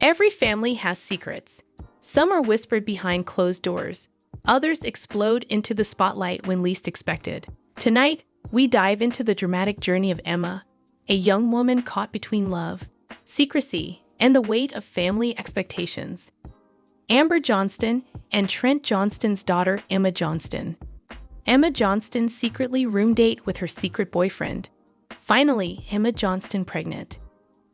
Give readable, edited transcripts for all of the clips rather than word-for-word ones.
Every family has secrets. Some are whispered behind closed doors. Others explode into the spotlight when least expected. Tonight, we dive into the dramatic journey of Emma, a young woman caught between love, secrecy, and the weight of family expectations. Amber Johnston and Trent Johnston's daughter, Emma Johnston. Emma Johnston secretly room date with her secret boyfriend. Finally, Emma Johnston pregnant.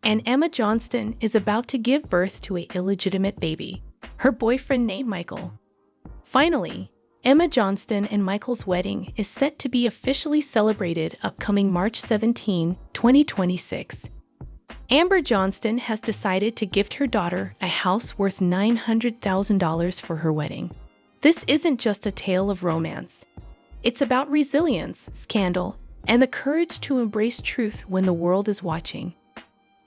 And Emma Johnston is about to give birth to an illegitimate baby, her boyfriend named Michael. Finally, Emma Johnston and Michael's wedding is set to be officially celebrated upcoming March 17, 2026. Amber Johnston has decided to gift her daughter a house worth $900,000 for her wedding. This isn't just a tale of romance. It's about resilience, scandal, and the courage to embrace truth when the world is watching.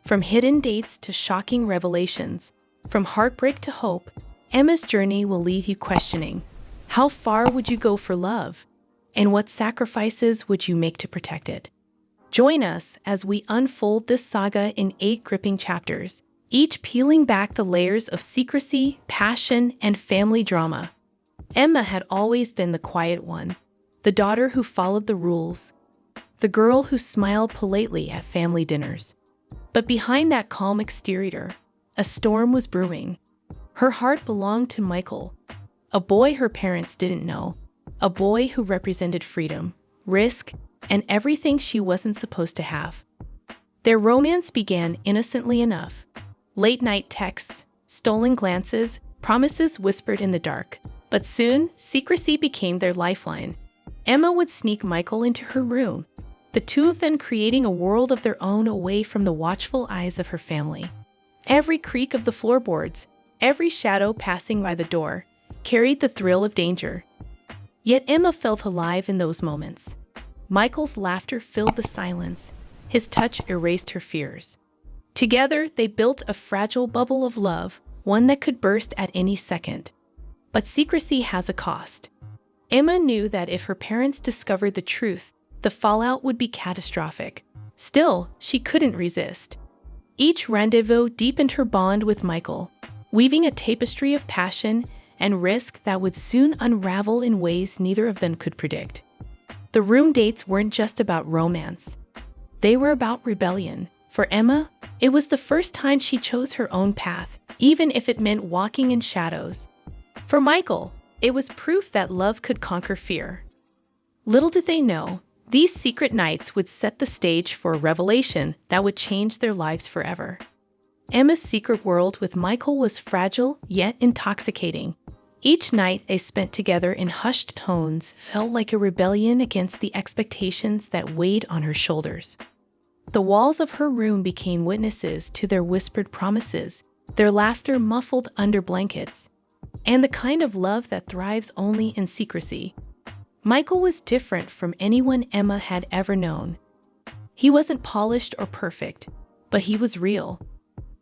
From hidden dates to shocking revelations, from heartbreak to hope, Emma's journey will leave you questioning. How far would you go for love? And what sacrifices would you make to protect it? Join us as we unfold this saga in 8 gripping chapters, each peeling back the layers of secrecy, passion, and family drama. Emma had always been the quiet one, the daughter who followed the rules, the girl who smiled politely at family dinners. But behind that calm exterior, a storm was brewing. Her heart belonged to Michael, a boy her parents didn't know, a boy who represented freedom, risk, and everything she wasn't supposed to have. Their romance began innocently enough. Late-night texts, stolen glances, promises whispered in the dark. But soon, secrecy became their lifeline. Emma would sneak Michael into her room, the two of them creating a world of their own away from the watchful eyes of her family. Every creak of the floorboards, every shadow passing by the door, carried the thrill of danger. Yet Emma felt alive in those moments. Michael's laughter filled the silence. His touch erased her fears. Together, they built a fragile bubble of love, one that could burst at any second. But secrecy has a cost. Emma knew that if her parents discovered the truth, the fallout would be catastrophic. Still, she couldn't resist. Each rendezvous deepened her bond with Michael, weaving a tapestry of passion and risk that would soon unravel in ways neither of them could predict. The room dates weren't just about romance. They were about rebellion. For Emma, it was the first time she chose her own path, even if it meant walking in shadows. For Michael, it was proof that love could conquer fear. Little did they know, these secret nights would set the stage for a revelation that would change their lives forever. Emma's secret world with Michael was fragile yet intoxicating. Each night they spent together in hushed tones felt like a rebellion against the expectations that weighed on her shoulders. The walls of her room became witnesses to their whispered promises, their laughter muffled under blankets, and the kind of love that thrives only in secrecy. Michael was different from anyone Emma had ever known. He wasn't polished or perfect, but he was real.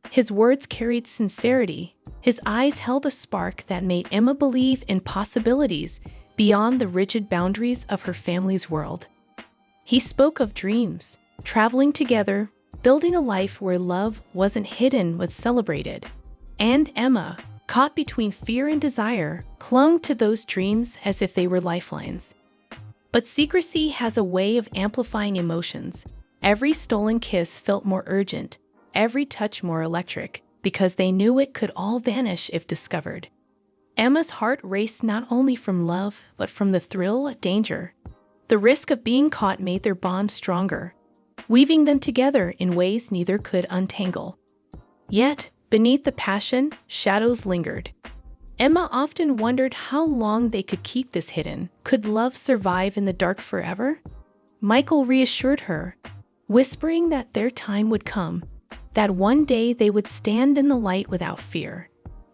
His words carried sincerity. His eyes held a spark that made Emma believe in possibilities beyond the rigid boundaries of her family's world. He spoke of dreams, traveling together, building a life where love wasn't hidden but celebrated. And Emma, caught between fear and desire, clung to those dreams as if they were lifelines. But secrecy has a way of amplifying emotions. Every stolen kiss felt more urgent, every touch more electric, because they knew it could all vanish if discovered. Emma's heart raced not only from love, but from the thrill of danger. The risk of being caught made their bond stronger, weaving them together in ways neither could untangle. Yet, beneath the passion, shadows lingered. Emma often wondered how long they could keep this hidden. Could love survive in the dark forever? Michael reassured her, whispering that their time would come, that one day they would stand in the light without fear.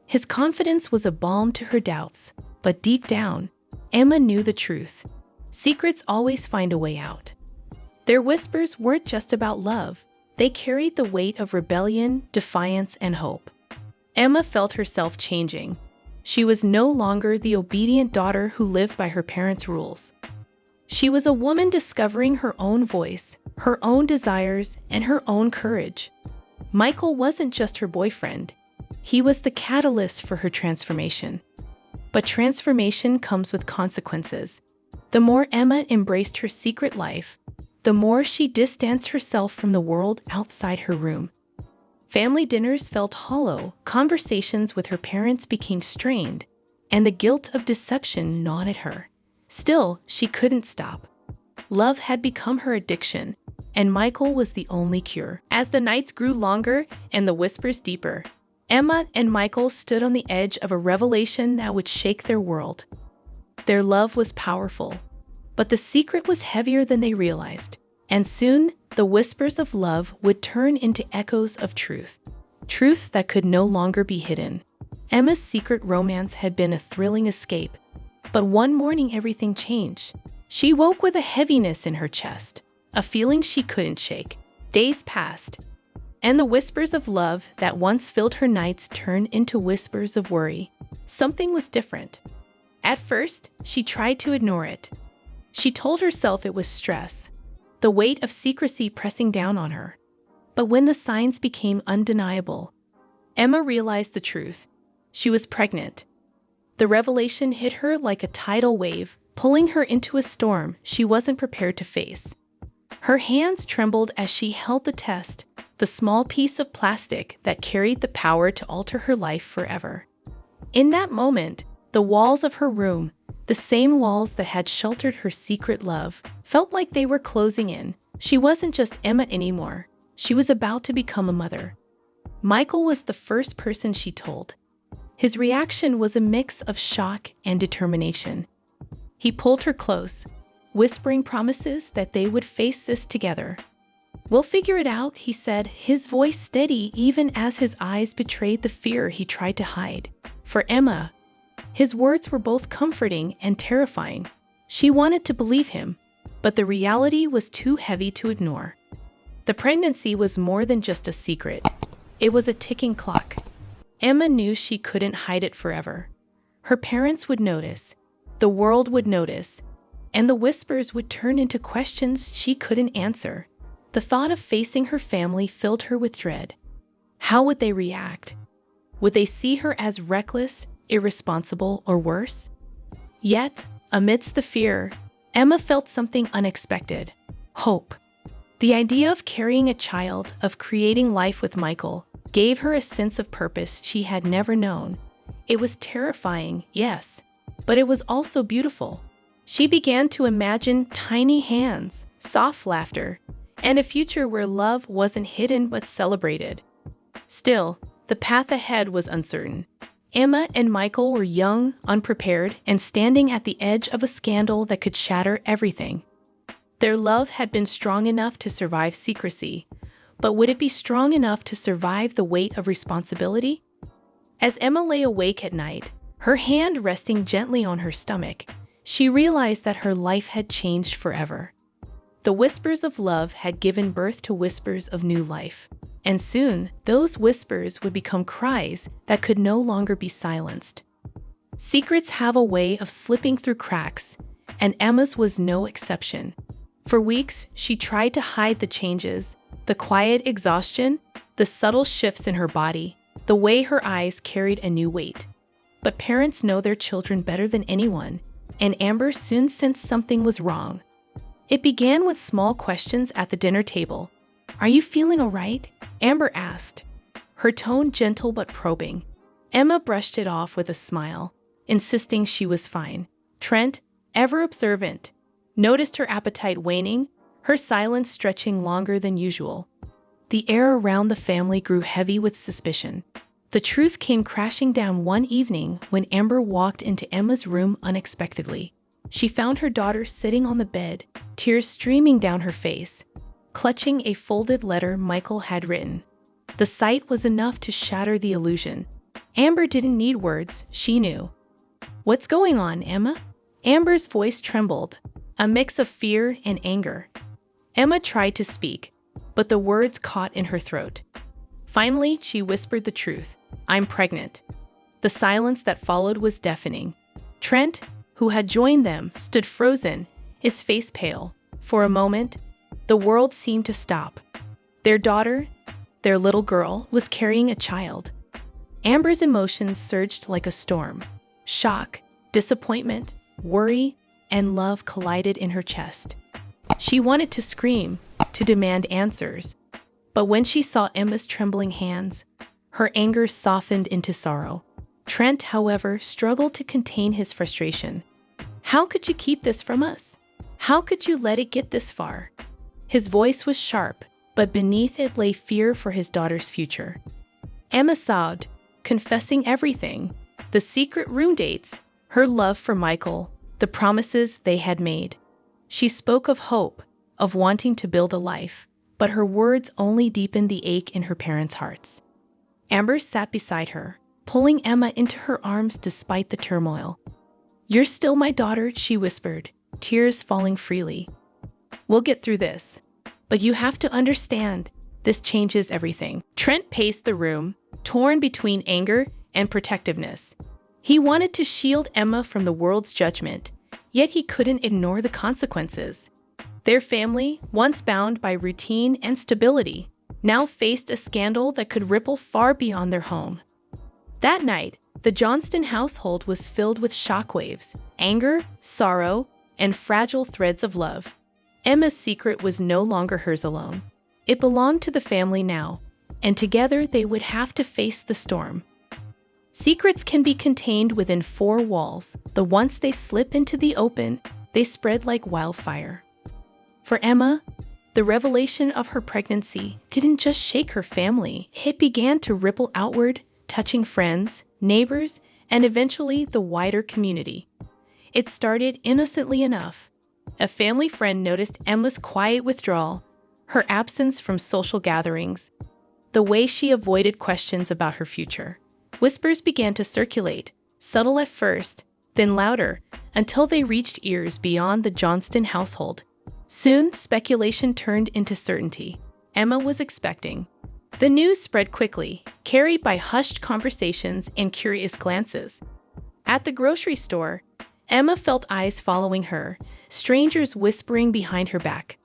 His confidence was a balm to her doubts, but deep down, Emma knew the truth. Secrets always find a way out. Their whispers weren't just about love. They carried the weight of rebellion, defiance, and hope. Emma felt herself changing. She was no longer the obedient daughter who lived by her parents' rules. She was a woman discovering her own voice, her own desires, and her own courage. Michael wasn't just her boyfriend. He was the catalyst for her transformation. But transformation comes with consequences. The more Emma embraced her secret life, the more she distanced herself from the world outside her room. Family dinners felt hollow, conversations with her parents became strained, and the guilt of deception gnawed at her. Still, she couldn't stop. Love had become her addiction, and Michael was the only cure. As the nights grew longer and the whispers deeper, Emma and Michael stood on the edge of a revelation that would shake their world. Their love was powerful, but the secret was heavier than they realized, and soon the whispers of love would turn into echoes of truth. Truth that could no longer be hidden. Emma's secret romance had been a thrilling escape, but one morning everything changed. She woke with a heaviness in her chest, a feeling she couldn't shake. Days passed, and the whispers of love that once filled her nights turned into whispers of worry. Something was different. At first, she tried to ignore it. She told herself it was stress, the weight of secrecy pressing down on her. But when the signs became undeniable, Emma realized the truth. She was pregnant. The revelation hit her like a tidal wave, pulling her into a storm she wasn't prepared to face. Her hands trembled as she held the test, the small piece of plastic that carried the power to alter her life forever. In that moment, the walls of her room, the same walls that had sheltered her secret love, felt like they were closing in. She wasn't just Emma anymore. She was about to become a mother. Michael was the first person she told. His reaction was a mix of shock and determination. He pulled her close, whispering promises that they would face this together. "We'll figure it out," he said, his voice steady even as his eyes betrayed the fear he tried to hide. For Emma, his words were both comforting and terrifying. She wanted to believe him, but the reality was too heavy to ignore. The pregnancy was more than just a secret. It was a ticking clock. Emma knew she couldn't hide it forever. Her parents would notice, the world would notice, and the whispers would turn into questions she couldn't answer. The thought of facing her family filled her with dread. How would they react? Would they see her as reckless, irresponsible, or worse? Yet, amidst the fear, Emma felt something unexpected: hope. The idea of carrying a child, of creating life with Michael, gave her a sense of purpose she had never known. It was terrifying, yes, but it was also beautiful. She began to imagine tiny hands, soft laughter, and a future where love wasn't hidden but celebrated. Still, the path ahead was uncertain. Emma and Michael were young, unprepared, and standing at the edge of a scandal that could shatter everything. Their love had been strong enough to survive secrecy, but would it be strong enough to survive the weight of responsibility? As Emma lay awake at night, her hand resting gently on her stomach, she realized that her life had changed forever. The whispers of love had given birth to whispers of new life, and soon those whispers would become cries that could no longer be silenced. Secrets have a way of slipping through cracks, and Emma's was no exception. For weeks, she tried to hide the changes, the quiet exhaustion, the subtle shifts in her body, the way her eyes carried a new weight. But parents know their children better than anyone, and Amber soon sensed something was wrong. It began with small questions at the dinner table. "Are you feeling all right?" Amber asked, her tone gentle but probing. Emma brushed it off with a smile, insisting she was fine. Trent, ever observant, noticed her appetite waning, her silence stretching longer than usual. The air around the family grew heavy with suspicion. The truth came crashing down one evening when Amber walked into Emma's room unexpectedly. She found her daughter sitting on the bed, tears streaming down her face, clutching a folded letter Michael had written. The sight was enough to shatter the illusion. Amber didn't need words, she knew. "What's going on, Emma?" Amber's voice trembled, a mix of fear and anger. Emma tried to speak, but the words caught in her throat. Finally, she whispered the truth. "I'm pregnant." The silence that followed was deafening. Trent, who had joined them, stood frozen, his face pale. For a moment, the world seemed to stop. Their daughter, their little girl, was carrying a child. Amber's emotions surged like a storm. Shock, disappointment, worry, and love collided in her chest. She wanted to scream, to demand answers. But when she saw Emma's trembling hands, her anger softened into sorrow. Trent, however, struggled to contain his frustration. "How could you keep this from us? How could you let it get this far?" His voice was sharp, but beneath it lay fear for his daughter's future. Emma sobbed, confessing everything: the secret room dates, her love for Michael, the promises they had made. She spoke of hope, of wanting to build a life, but her words only deepened the ache in her parents' hearts. Amber sat beside her, pulling Emma into her arms despite the turmoil. "You're still my daughter," she whispered, tears falling freely. "We'll get through this. But you have to understand, this changes everything." Trent paced the room, torn between anger and protectiveness. He wanted to shield Emma from the world's judgment, yet he couldn't ignore the consequences. Their family, once bound by routine and stability, now faced a scandal that could ripple far beyond their home. That night, the Johnston household was filled with shockwaves, anger, sorrow, and fragile threads of love. Emma's secret was no longer hers alone. It belonged to the family now, and together they would have to face the storm. Secrets can be contained within four walls, but once they slip into the open, they spread like wildfire. For Emma, the revelation of her pregnancy didn't just shake her family, it began to ripple outward, touching friends, neighbors, and eventually the wider community. It started innocently enough. A family friend noticed Emma's quiet withdrawal, her absence from social gatherings, the way she avoided questions about her future. Whispers began to circulate, subtle at first, then louder, until they reached ears beyond the Johnston household. Soon, speculation turned into certainty. Emma was expecting. The news spread quickly, carried by hushed conversations and curious glances. At the grocery store, Emma felt eyes following her, strangers whispering behind her back.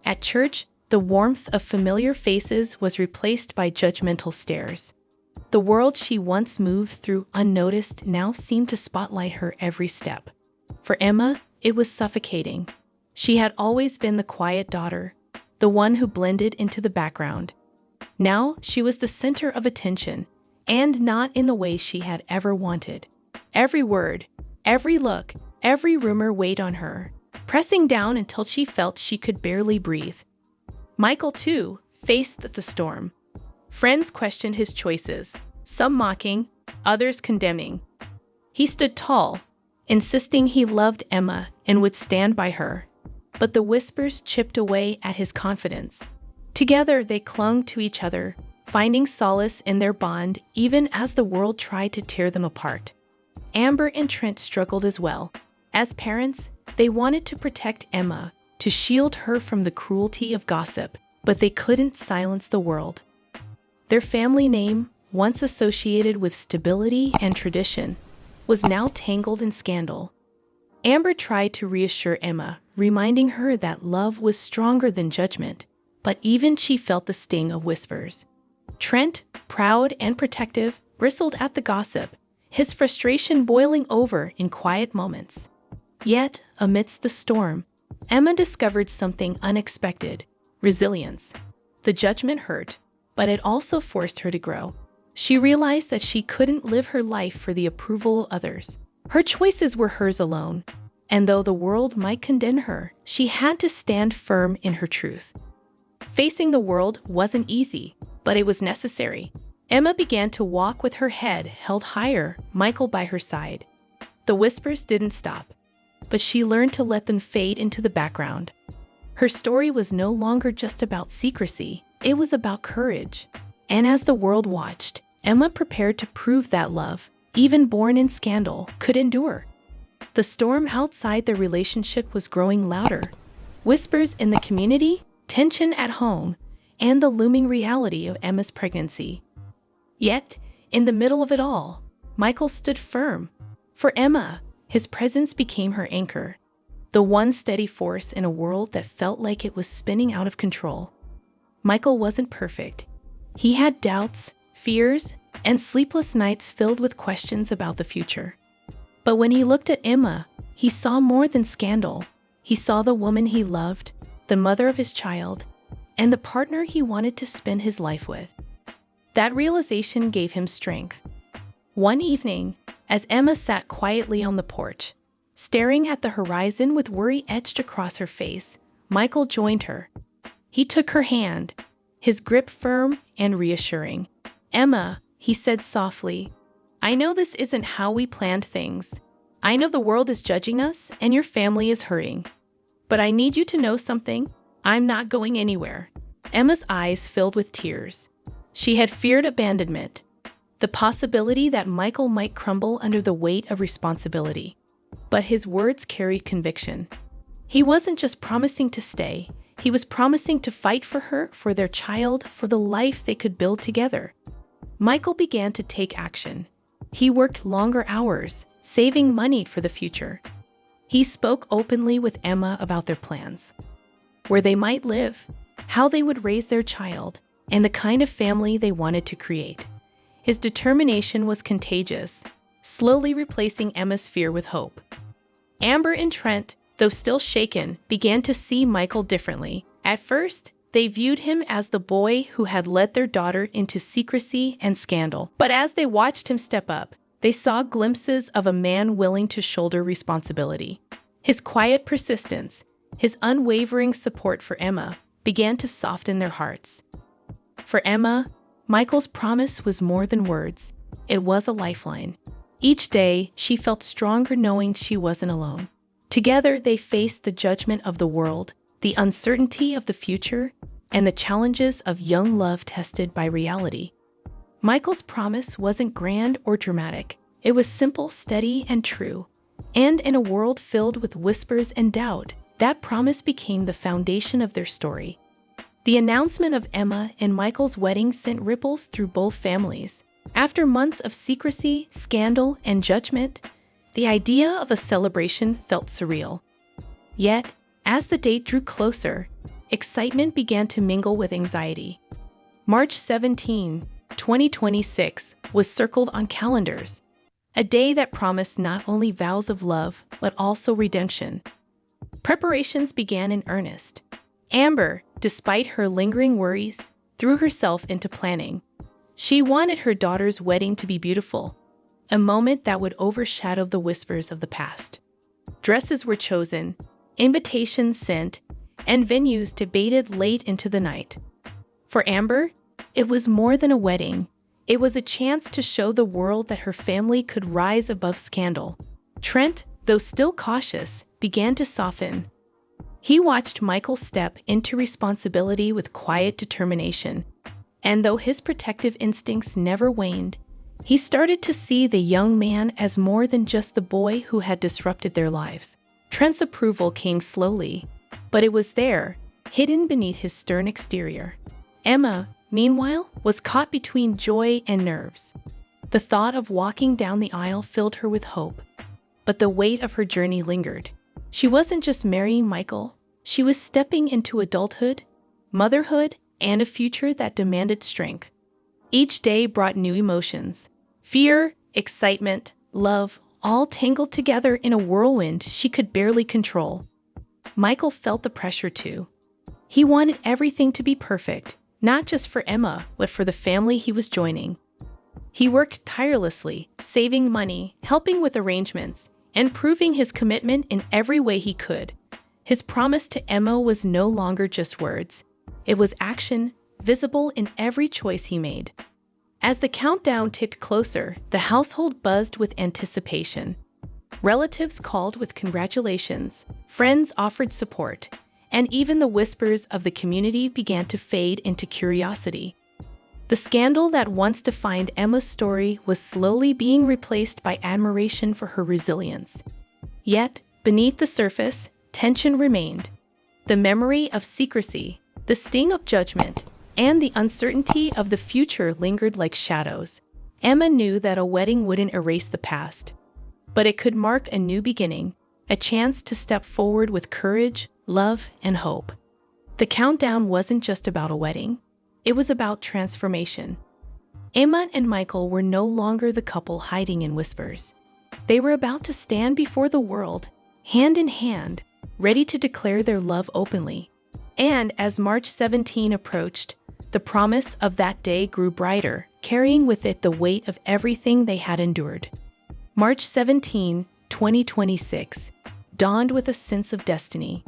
At church, the warmth of familiar faces was replaced by judgmental stares. The world she once moved through unnoticed now seemed to spotlight her every step. For Emma, it was suffocating. She had always been the quiet daughter, the one who blended into the background. Now she was the center of attention, and not in the way she had ever wanted. Every word, every look, every rumor weighed on her, pressing down until she felt she could barely breathe. Michael, too, faced the storm. Friends questioned his choices, some mocking, others condemning. He stood tall, insisting he loved Emma and would stand by her. But the whispers chipped away at his confidence. Together they clung to each other, finding solace in their bond even as the world tried to tear them apart. Amber and Trent struggled as well. As parents, they wanted to protect Emma, to shield her from the cruelty of gossip, but they couldn't silence the world. Their family name, once associated with stability and tradition, was now tangled in scandal. Amber tried to reassure Emma, reminding her that love was stronger than judgment, but even she felt the sting of whispers. Trent, proud and protective, bristled at the gossip, his frustration boiling over in quiet moments. Yet, amidst the storm, Emma discovered something unexpected: resilience. The judgment hurt, but it also forced her to grow. She realized that she couldn't live her life for the approval of others. Her choices were hers alone, and though the world might condemn her, she had to stand firm in her truth. Facing the world wasn't easy, but it was necessary. Emma began to walk with her head held higher, Michael by her side. The whispers didn't stop, but she learned to let them fade into the background. Her story was no longer just about secrecy, it was about courage. And as the world watched, Emma prepared to prove that love, even born in scandal, could endure. The storm outside their relationship was growing louder. Whispers in the community, tension at home, and the looming reality of Emma's pregnancy. Yet, in the middle of it all, Michael stood firm. For Emma, his presence became her anchor, the one steady force in a world that felt like it was spinning out of control. Michael wasn't perfect. He had doubts, fears, and sleepless nights filled with questions about the future. But when he looked at Emma, he saw more than scandal. He saw the woman he loved, the mother of his child, and the partner he wanted to spend his life with. That realization gave him strength. One evening, as Emma sat quietly on the porch, staring at the horizon with worry etched across her face, Michael joined her. He took her hand, his grip firm and reassuring. "Emma," he said softly, "I know this isn't how we planned things. I know the world is judging us and your family is hurting. But I need you to know something. I'm not going anywhere." Emma's eyes filled with tears. She had feared abandonment, the possibility that Michael might crumble under the weight of responsibility. But his words carried conviction. He wasn't just promising to stay, he was promising to fight for her, for their child, for the life they could build together. Michael began to take action. He worked longer hours, saving money for the future. He spoke openly with Emma about their plans, where they might live, how they would raise their child, and the kind of family they wanted to create. His determination was contagious, slowly replacing Emma's fear with hope. Amber and Trent, though still shaken, began to see Michael differently. At first, they viewed him as the boy who had led their daughter into secrecy and scandal. But as they watched him step up, they saw glimpses of a man willing to shoulder responsibility. His quiet persistence, his unwavering support for Emma, began to soften their hearts. For Emma, Michael's promise was more than words. It was a lifeline. Each day, she felt stronger knowing she wasn't alone. Together, they faced the judgment of the world, the uncertainty of the future, and the challenges of young love tested by reality. Michael's promise wasn't grand or dramatic. It was simple, steady, and true. And in a world filled with whispers and doubt, that promise became the foundation of their story. The announcement of Emma and Michael's wedding sent ripples through both families. After months of secrecy, scandal, and judgment, the idea of a celebration felt surreal. Yet, as the date drew closer, excitement began to mingle with anxiety. March 17, 2026 was circled on calendars, a day that promised not only vows of love, but also redemption. Preparations began in earnest. Amber, despite her lingering worries, threw herself into planning. She wanted her daughter's wedding to be beautiful, a moment that would overshadow the whispers of the past. Dresses were chosen, invitations sent, and venues debated late into the night. For Amber, it was more than a wedding. It was a chance to show the world that her family could rise above scandal. Trent, though still cautious, began to soften. He watched Michael step into responsibility with quiet determination, and though his protective instincts never waned, he started to see the young man as more than just the boy who had disrupted their lives. Trent's approval came slowly, but it was there, hidden beneath his stern exterior. Emma, meanwhile, was caught between joy and nerves. The thought of walking down the aisle filled her with hope, but the weight of her journey lingered. She wasn't just marrying Michael, she was stepping into adulthood, motherhood, and a future that demanded strength. Each day brought new emotions. Fear, excitement, love, all tangled together in a whirlwind she could barely control. Michael felt the pressure too. He wanted everything to be perfect, not just for Emma, but for the family he was joining. He worked tirelessly, saving money, helping with arrangements, and proving his commitment in every way he could. His promise to Emma was no longer just words. It was action, visible in every choice he made. As the countdown ticked closer, the household buzzed with anticipation. Relatives called with congratulations, friends offered support, and even the whispers of the community began to fade into curiosity. The scandal that once defined Emma's story was slowly being replaced by admiration for her resilience. Yet, beneath the surface, tension remained. The memory of secrecy, the sting of judgment, and the uncertainty of the future lingered like shadows. Emma knew that a wedding wouldn't erase the past, but it could mark a new beginning, a chance to step forward with courage, love, and hope. The countdown wasn't just about a wedding. It was about transformation. Emma and Michael were no longer the couple hiding in whispers. They were about to stand before the world, hand in hand, ready to declare their love openly. And as March 17 approached, the promise of that day grew brighter, carrying with it the weight of everything they had endured. March 17, 2026, dawned with a sense of destiny.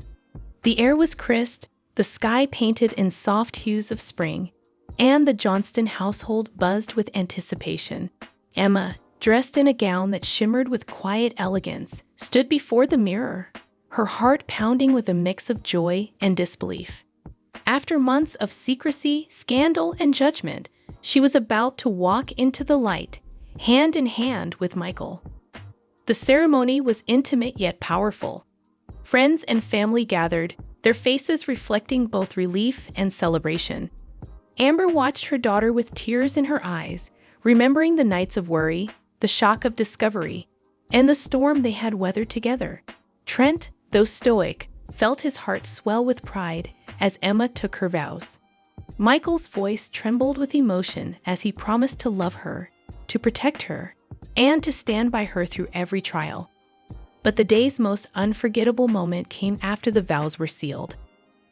The air was crisp, the sky painted in soft hues of spring, and the Johnston household buzzed with anticipation. Emma, dressed in a gown that shimmered with quiet elegance, stood before the mirror, her heart pounding with a mix of joy and disbelief. After months of secrecy, scandal, and judgment, she was about to walk into the light, hand in hand with Michael. The ceremony was intimate yet powerful. Friends and family gathered, their faces reflecting both relief and celebration. Amber watched her daughter with tears in her eyes, remembering the nights of worry, the shock of discovery, and the storm they had weathered together. Trent, though stoic, felt his heart swell with pride as Emma took her vows. Michael's voice trembled with emotion as he promised to love her, to protect her, and to stand by her through every trial. But the day's most unforgettable moment came after the vows were sealed.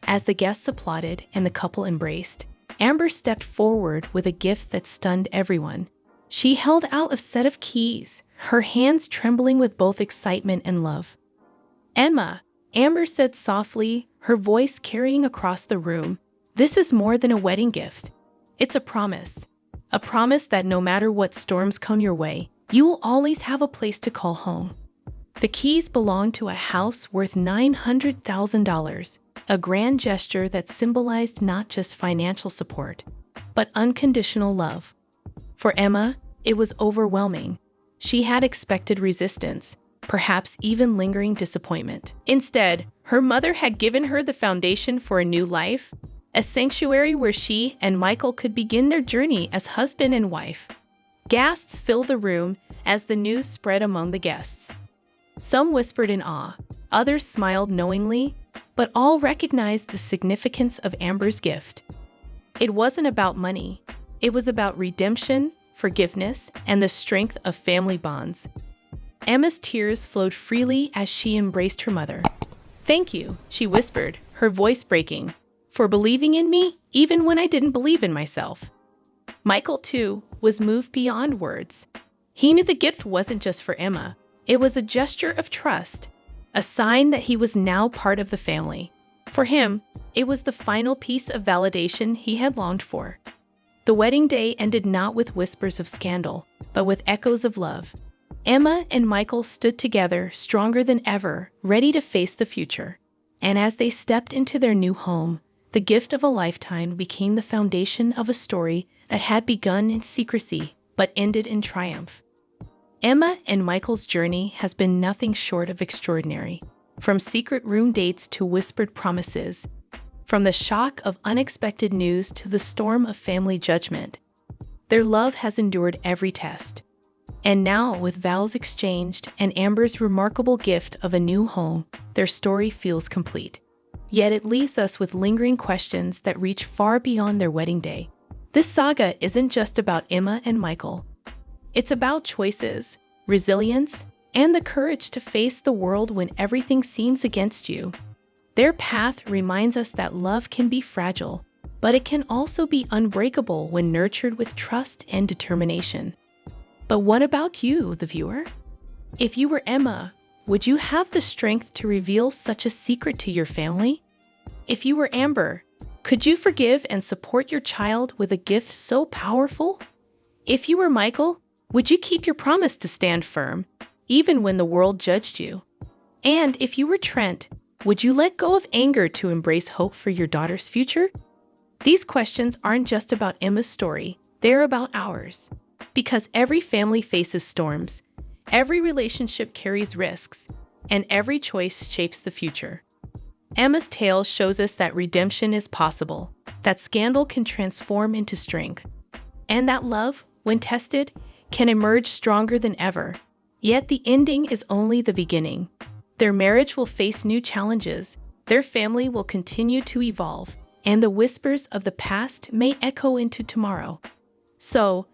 As the guests applauded and the couple embraced, Amber stepped forward with a gift that stunned everyone. She held out a set of keys, her hands trembling with both excitement and love. "Emma," Amber said softly, her voice carrying across the room, "this is more than a wedding gift. It's a promise. A promise that no matter what storms come your way, you will always have a place to call home." The keys belonged to a house worth $900,000, a grand gesture that symbolized not just financial support, but unconditional love. For Emma, it was overwhelming. She had expected resistance, perhaps even lingering disappointment. Instead, her mother had given her the foundation for a new life, a sanctuary where she and Michael could begin their journey as husband and wife. Gasps filled the room as the news spread among the guests. Some whispered in awe, others smiled knowingly, but all recognized the significance of Amber's gift. It wasn't about money. It was about redemption, forgiveness, and the strength of family bonds. Emma's tears flowed freely as she embraced her mother. "Thank you," she whispered, her voice breaking, "for believing in me even when I didn't believe in myself." Michael, too, was moved beyond words. He knew the gift wasn't just for Emma. It was a gesture of trust, a sign that he was now part of the family. For him, it was the final piece of validation he had longed for. The wedding day ended not with whispers of scandal, but with echoes of love. Emma and Michael stood together, stronger than ever, ready to face the future. And as they stepped into their new home, the gift of a lifetime became the foundation of a story that had begun in secrecy, but ended in triumph. Emma and Michael's journey has been nothing short of extraordinary. From secret room dates to whispered promises, from the shock of unexpected news to the storm of family judgment, their love has endured every test. And now, with vows exchanged and Amber's remarkable gift of a new home, their story feels complete. Yet it leaves us with lingering questions that reach far beyond their wedding day. This saga isn't just about Emma and Michael. It's about choices, resilience, and the courage to face the world when everything seems against you. Their path reminds us that love can be fragile, but it can also be unbreakable when nurtured with trust and determination. But what about you, the viewer? If you were Emma, would you have the strength to reveal such a secret to your family? If you were Amber, could you forgive and support your child with a gift so powerful? If you were Michael, would you keep your promise to stand firm, even when the world judged you? And if you were Trent, would you let go of anger to embrace hope for your daughter's future? These questions aren't just about Emma's story, they're about ours. Because every family faces storms, every relationship carries risks, and every choice shapes the future. Emma's tale shows us that redemption is possible, that scandal can transform into strength, and that love, when tested, can emerge stronger than ever. Yet the ending is only the beginning. Their marriage will face new challenges, their family will continue to evolve, and the whispers of the past may echo into tomorrow. So,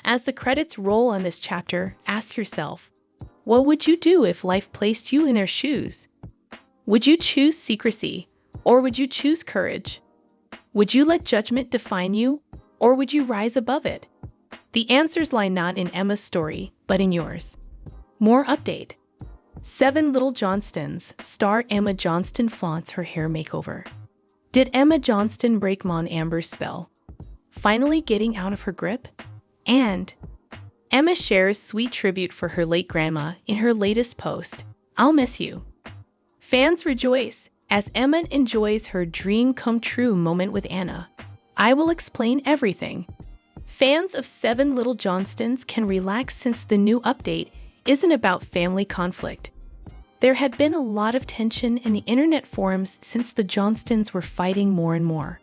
As the credits roll on this chapter, ask yourself, what would you do if life placed you in their shoes? Would you choose secrecy, or would you choose courage? Would you let judgment define you, or would you rise above it? The answers lie not in Emma's story, but in yours. More update. 7 Little Johnstons star Emma Johnston flaunts her hair makeover. Did Emma Johnston break Mom Amber's spell, finally getting out of her grip? And Emma shares sweet tribute for her late grandma in her latest post. I'll miss you. Fans rejoice as Emma enjoys her dream come true moment with Anna. I will explain everything. Fans of 7 Little Johnstons can relax since the new update isn't about family conflict. There had been a lot of tension in the internet forums since the Johnstons were fighting more and more.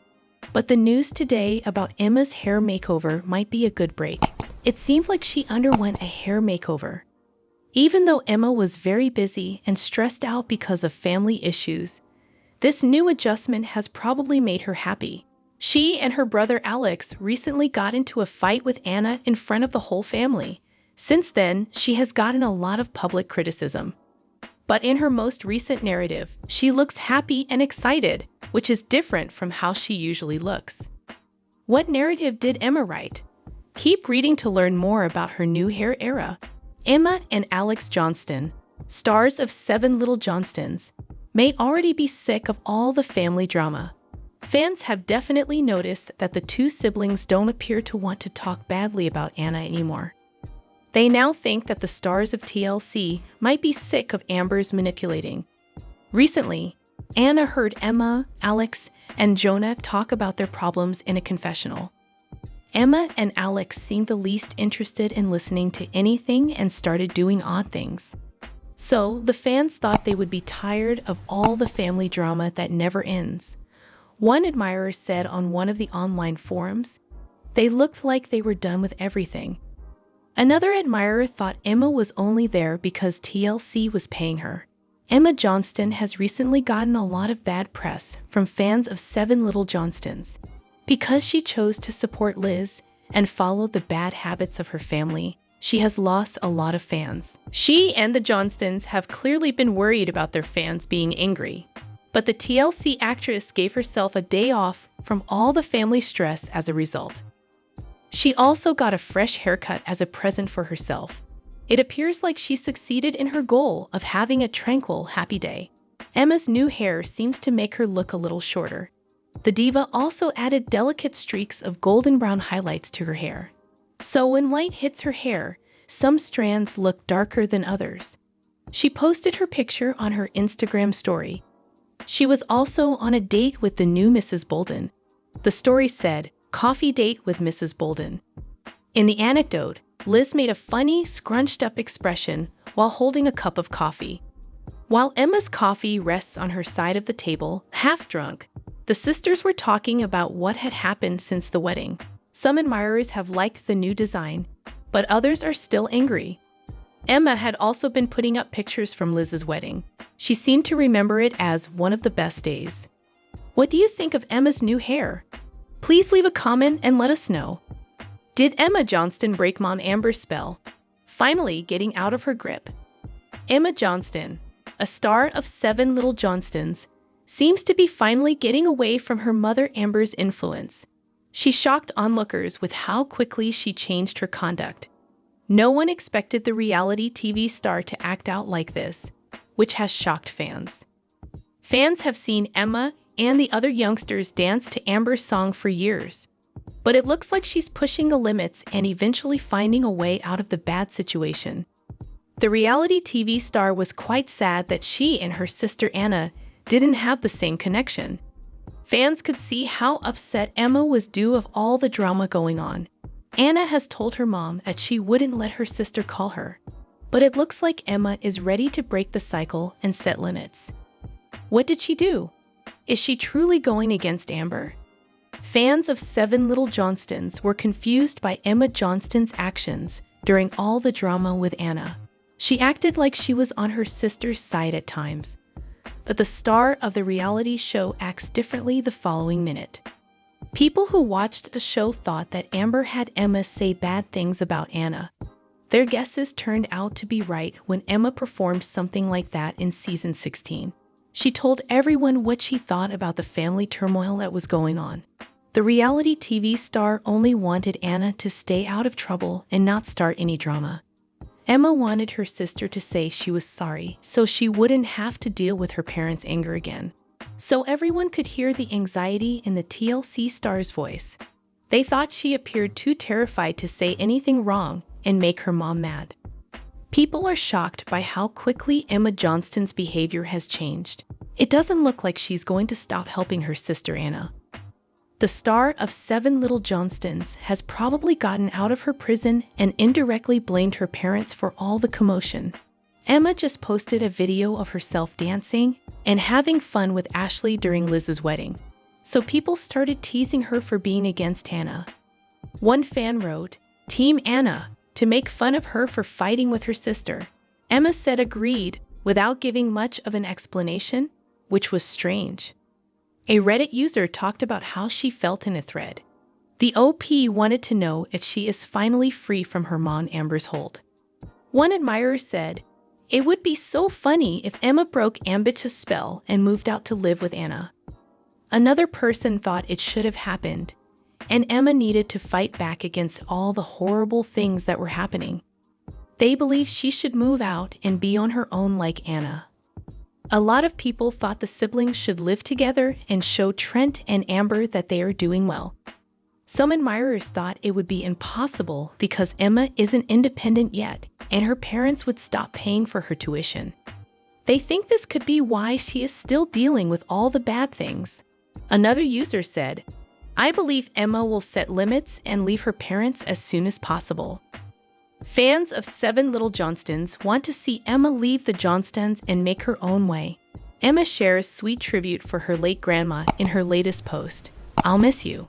But the news today about Emma's hair makeover might be a good break. It seemed like she underwent a hair makeover. Even though Emma was very busy and stressed out because of family issues, this new adjustment has probably made her happy. She and her brother Alex recently got into a fight with Anna in front of the whole family. Since then, she has gotten a lot of public criticism. But in her most recent narrative, she looks happy and excited, which is different from how she usually looks. What narrative did Emma write? Keep reading to learn more about her new hair era. Emma and Alex Johnston, stars of 7 Little Johnstons, may already be sick of all the family drama. Fans have definitely noticed that the two siblings don't appear to want to talk badly about Anna anymore. They now think that the stars of TLC might be sick of Amber's manipulating. Recently, Anna heard Emma, Alex, and Jonah talk about their problems in a confessional. Emma and Alex seemed the least interested in listening to anything and started doing odd things. So, the fans thought they would be tired of all the family drama that never ends. One admirer said on one of the online forums, they looked like they were done with everything. Another admirer thought Emma was only there because TLC was paying her. Emma Johnston has recently gotten a lot of bad press from fans of 7 Little Johnstons. Because she chose to support Liz and follow the bad habits of her family, she has lost a lot of fans. She and the Johnstons have clearly been worried about their fans being angry. But the TLC actress gave herself a day off from all the family stress as a result. She also got a fresh haircut as a present for herself. It appears like she succeeded in her goal of having a tranquil, happy day. Emma's new hair seems to make her look a little shorter. The diva also added delicate streaks of golden brown highlights to her hair. So when light hits her hair, some strands look darker than others. She posted her picture on her Instagram story. She was also on a date with the new Mrs. Bolden. The story said, "Coffee date with Mrs. Bolden." In the anecdote, Liz made a funny, scrunched-up expression while holding a cup of coffee. While Emma's coffee rests on her side of the table, half drunk, the sisters were talking about what had happened since the wedding. Some admirers have liked the new design, but others are still angry. Emma had also been putting up pictures from Liz's wedding. She seemed to remember it as one of the best days. What do you think of Emma's new hair? Please leave a comment and let us know. Did Emma Johnston break Mom Amber's spell, finally getting out of her grip? Emma Johnston, a star of 7 Little Johnstons, seems to be finally getting away from her mother Amber's influence. She shocked onlookers with how quickly she changed her conduct. No one expected the reality TV star to act out like this, which has shocked fans. Fans have seen Emma and the other youngsters dance to Amber's song for years. But it looks like she's pushing the limits and eventually finding a way out of the bad situation. The reality TV star was quite sad that she and her sister Anna didn't have the same connection. Fans could see how upset Emma was due of all the drama going on. Anna has told her mom that she wouldn't let her sister call her. But it looks like Emma is ready to break the cycle and set limits. What did she do? Is she truly going against Amber? Fans of 7 Little Johnstons were confused by Emma Johnston's actions during all the drama with Anna. She acted like she was on her sister's side at times. But the star of the reality show acts differently the following minute. People who watched the show thought that Amber had Emma say bad things about Anna. Their guesses turned out to be right when Emma performed something like that in season 16. She told everyone what she thought about the family turmoil that was going on. The reality TV star only wanted Anna to stay out of trouble and not start any drama. Emma wanted her sister to say she was sorry so she wouldn't have to deal with her parents' anger again. So everyone could hear the anxiety in the TLC star's voice. They thought she appeared too terrified to say anything wrong and make her mom mad. People are shocked by how quickly Emma Johnston's behavior has changed. It doesn't look like she's going to stop helping her sister Anna. The star of 7 Little Johnstons has probably gotten out of her prison and indirectly blamed her parents for all the commotion. Emma just posted a video of herself dancing and having fun with Ashley during Liz's wedding, so people started teasing her for being against Anna. One fan wrote, "Team Anna," to make fun of her for fighting with her sister. Emma said agreed, without giving much of an explanation, which was strange. A Reddit user talked about how she felt in a thread. The OP wanted to know if she is finally free from her mom Amber's hold. One admirer said, "It would be so funny if Emma broke Ambit's spell and moved out to live with Anna." Another person thought it should have happened, and Emma needed to fight back against all the horrible things that were happening. They believe she should move out and be on her own like Anna. A lot of people thought the siblings should live together and show Trent and Amber that they are doing well. Some admirers thought it would be impossible because Emma isn't independent yet, and her parents would stop paying for her tuition. They think this could be why she is still dealing with all the bad things. Another user said, "I believe Emma will set limits and leave her parents as soon as possible." Fans of 7 Little Johnstons want to see Emma leave the Johnstons and make her own way. Emma shares sweet tribute for her late grandma in her latest post. "I'll miss you."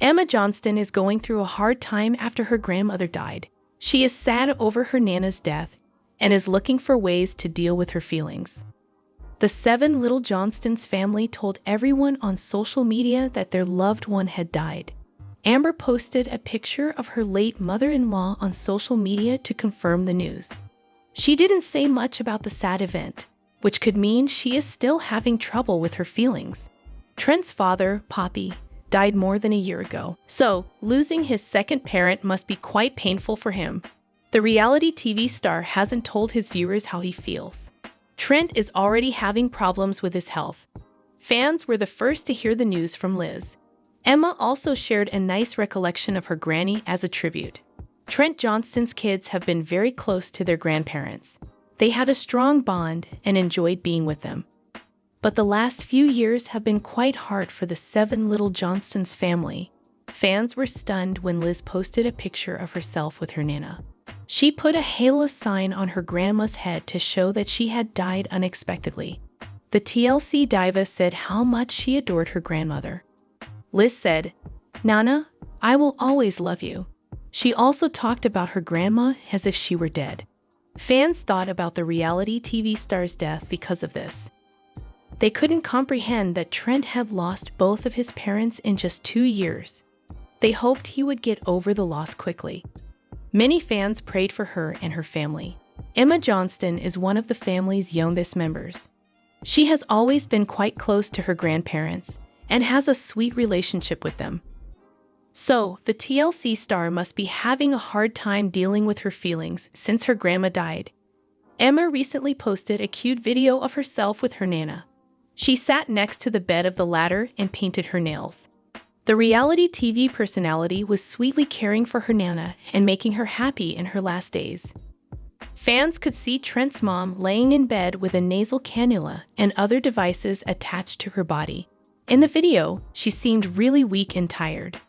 Emma Johnston is going through a hard time after her grandmother died. She is sad over her Nana's death and is looking for ways to deal with her feelings. The 7 Little Johnstons family told everyone on social media that their loved one had died. Amber posted a picture of her late mother-in-law on social media to confirm the news. She didn't say much about the sad event, which could mean she is still having trouble with her feelings. Trent's father, Poppy, died more than a year ago, so losing his second parent must be quite painful for him. The reality TV star hasn't told his viewers how he feels. Trent is already having problems with his health. Fans were the first to hear the news from Liz. Emma also shared a nice recollection of her granny as a tribute. Trent Johnston's kids have been very close to their grandparents. They had a strong bond and enjoyed being with them. But the last few years have been quite hard for the 7 Little Johnstons family. Fans were stunned when Liz posted a picture of herself with her Nana. She put a halo sign on her grandma's head to show that she had died unexpectedly. The TLC diva said how much she adored her grandmother. Liz said, "Nana, I will always love you." She also talked about her grandma as if she were dead. Fans thought about the reality TV star's death because of this. They couldn't comprehend that Trent had lost both of his parents in just 2 years. They hoped he would get over the loss quickly. Many fans prayed for her and her family. Emma Johnston is one of the family's youngest members. She has always been quite close to her grandparents and has a sweet relationship with them. So, the TLC star must be having a hard time dealing with her feelings since her grandma died. Emma recently posted a cute video of herself with her Nana. She sat next to the bed of the latter and painted her nails. The reality TV personality was sweetly caring for her Nana and making her happy in her last days. Fans could see Trent's mom laying in bed with a nasal cannula and other devices attached to her body. In the video, she seemed really weak and tired.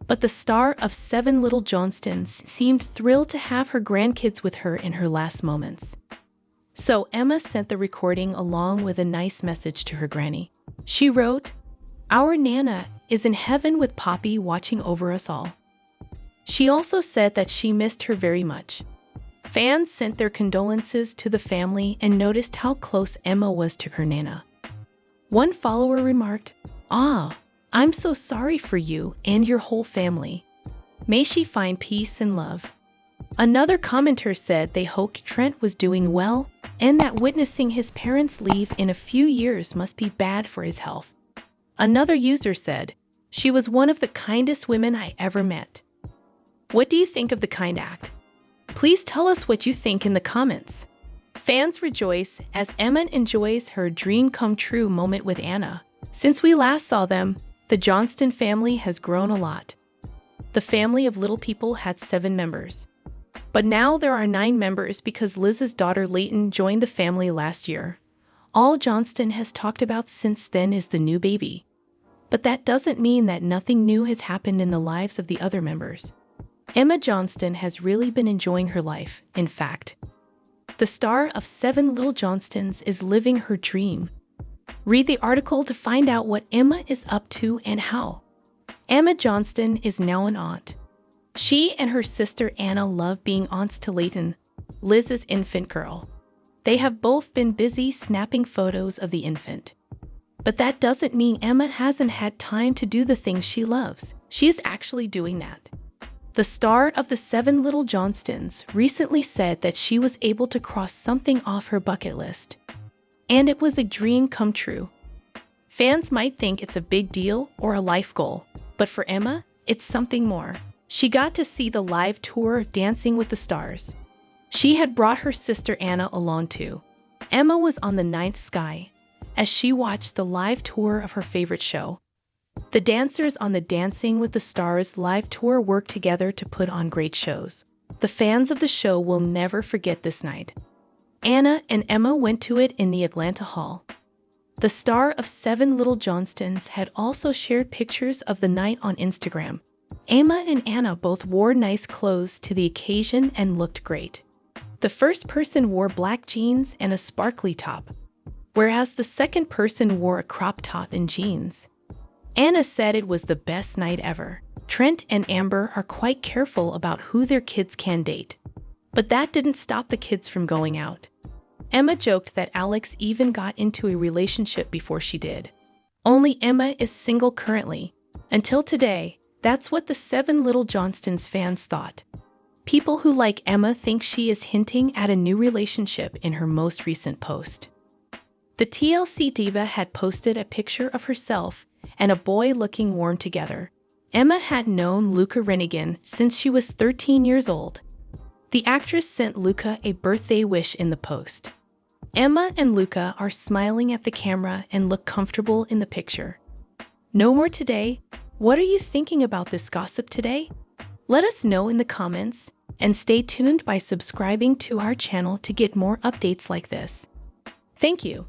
But the star of 7 Little Johnstons seemed thrilled to have her grandkids with her in her last moments. So Emma sent the recording along with a nice message to her granny. She wrote, "Our Nana is in heaven with Poppy watching over us all." She also said that she missed her very much. Fans sent their condolences to the family and noticed how close Emma was to her Nana. One follower remarked, "Ah, I'm so sorry for you and your whole family. May she find peace and love. Another commenter said they hoped Trent was doing well and that witnessing his parents leave in a few years must be bad for his health. Another user said, "She was one of the kindest women I ever met." What do you think of the kind act? Please tell us what you think in the comments. Fans rejoice as Emma enjoys her dream come true moment with Anna. Since we last saw them, the Johnston family has grown a lot. The family of little people had 7 members. But now there are 9 members because Liz's daughter Leighton joined the family last year. All Johnston has talked about since then is the new baby. But that doesn't mean that nothing new has happened in the lives of the other members. Emma Johnston has really been enjoying her life, in fact. The star of 7 Little Johnstons is living her dream. Read the article to find out what Emma is up to and how. Emma Johnston is now an aunt. She and her sister Anna love being aunts to Leighton, Liz's infant girl. They have both been busy snapping photos of the infant. But that doesn't mean Emma hasn't had time to do the things she loves. She is actually doing that. The star of the 7 Little Johnstons recently said that she was able to cross something off her bucket list. And it was a dream come true. Fans might think it's a big deal or a life goal, but for Emma, it's something more. She got to see the live tour of Dancing with the Stars. She had brought her sister Anna along too. Emma was on the 9th sky as she watched the live tour of her favorite show. The dancers on the Dancing with the Stars live tour worked together to put on great shows. The fans of the show will never forget this night. Anna and Emma went to it in the Atlanta Hall. The star of 7 Little Johnstons had also shared pictures of the night on Instagram. Emma and Anna both wore nice clothes to the occasion and looked great. The first person wore black jeans and a sparkly top, whereas the second person wore a crop top and jeans. Anna said it was the best night ever. Trent and Amber are quite careful about who their kids can date. But that didn't stop the kids from going out. Emma joked that Alex even got into a relationship before she did. Only Emma is single currently. Until today, that's what the 7 Little Johnstons fans thought. People who like Emma think she is hinting at a new relationship in her most recent post. The TLC diva had posted a picture of herself and a boy looking warm together. Emma had known Luca Rennigan since she was 13 years old. The actress sent Luca a birthday wish in the post. Emma and Luca are smiling at the camera and look comfortable in the picture. No more today. What are you thinking about this gossip today? Let us know in the comments and stay tuned by subscribing to our channel to get more updates like this. Thank you.